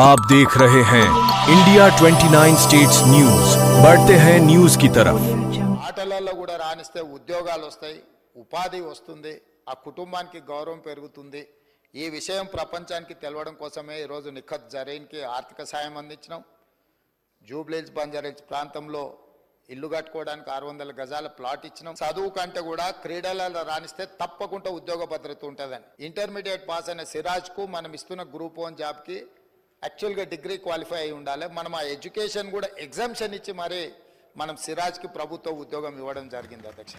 आप देख रहे हैं इंडिया 29 स्टेट्स न्यूज। बढ़ते हैं न्यूज की तरफ। ఆటలలో కూడా రాణిస్తే ఉద్యోగాలు వస్తాయి, ఉపాధి వస్తుంది, ఆ కుటుంబానికి గౌరవం పెరుగుతుంది. ఈ విషయం ప్రపంచానికి తెలవడం కోసమే ఈ రోజు నిఖత్ జరీన్కి ఆర్థిక సాయం అందించడం. జూబ్లీహిల్స్ బంజారాహిల్స్ ప్రాంతంలో ఇల్లు కట్టుకోవడానికి 600 గజాల ప్లాట్ ఇచ్చినాం. చదువు కంటే కూడా క్రీడలలో రాణిస్తే తప్పకుండా ఉద్యోగ భద్రత ఉంటుందని ఇంటర్మీడియట్ పాస్ అయిన సిరాజ్కు మనం ఇస్తున్న గ్రూప్ 1 జాబ్కి యాక్చువల్గా డిగ్రీ క్వాలిఫై అయి ఉండాలి. మనం ఆ ఎడ్యుకేషన్ కూడా ఎగ్జామ్షన్ ఇచ్చి మరి మనం సిరాజ్కి ప్రభుత్వ ఉద్యోగం ఇవ్వడం జరిగింది అధ్యక్ష.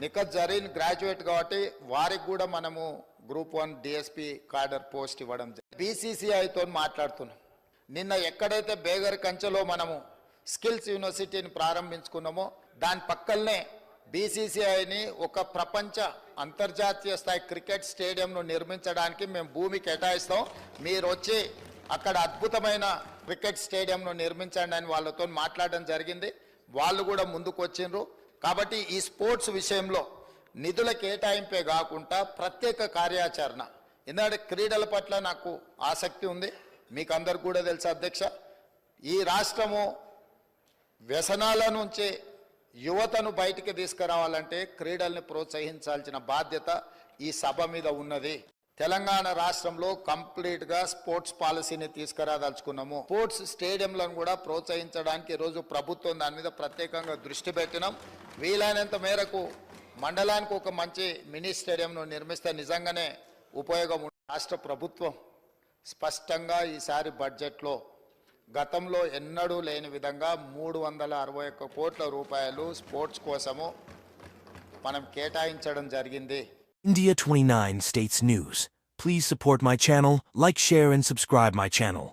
నిఖత్ జరీన్ గ్రాడ్యుయేట్ కాబట్టి వారికి కూడా మనము గ్రూప్ 1 డిఎస్పీ కార్డర్ పోస్ట్ ఇవ్వడం జరిగింది. బీసీసీఐతో మాట్లాడుతున్నాం. నిన్న ఎక్కడైతే బేగర్ కంచెలో మనము స్కిల్స్ యూనివర్సిటీని ప్రారంభించుకున్నామో దాని పక్కనే బీసీసీఐని ఒక ప్రపంచ అంతర్జాతీయ స్థాయి క్రికెట్ స్టేడియంను నిర్మించడానికి మేము భూమి కేటాయిస్తాం. మీరు వచ్చి అక్కడ అద్భుతమైన క్రికెట్ స్టేడియంను నిర్మించండి అని వాళ్ళతో మాట్లాడడం జరిగింది. వాళ్ళు కూడా ముందుకు వచ్చిండ్రు. కాబట్టి ఈ స్పోర్ట్స్ విషయంలో నిధుల కేటాయింపే కాకుండా ప్రత్యేక కార్యాచరణ, ఎందుకంటే క్రీడల పట్ల నాకు ఆసక్తి ఉంది. మీకు అందరు కూడా తెలుసు అధ్యక్ష, ఈ రాష్ట్రము వ్యసనాల నుంచి యువతను బయటికి తీసుకురావాలంటే క్రీడల్ని ప్రోత్సహించాల్సిన బాధ్యత ఈ సభ మీద ఉన్నది. తెలంగాణ రాష్ట్రంలో కంప్లీట్గా స్పోర్ట్స్ పాలసీని తీసుకురాదలుచుకున్నాము. స్పోర్ట్స్ స్టేడియంలను కూడా ప్రోత్సహించడానికి ఈరోజు ప్రభుత్వం దాని మీద ప్రత్యేకంగా దృష్టి పెట్టినాం. వీలైనంత మేరకు మండలానికి ఒక మంచి మినీ స్టేడియంను నిర్మిస్తే నిజంగానే ఉపయోగం. రాష్ట్ర ప్రభుత్వం స్పష్టంగా ఈసారి బడ్జెట్లో గతంలో ఎన్నడూ లేని విధంగా 361 కోట్ల రూపాయలు స్పోర్ట్స్ కోసము మనం కేటాయించడం జరిగింది. India 29 States News. Please support my channel, like, share and subscribe my channel.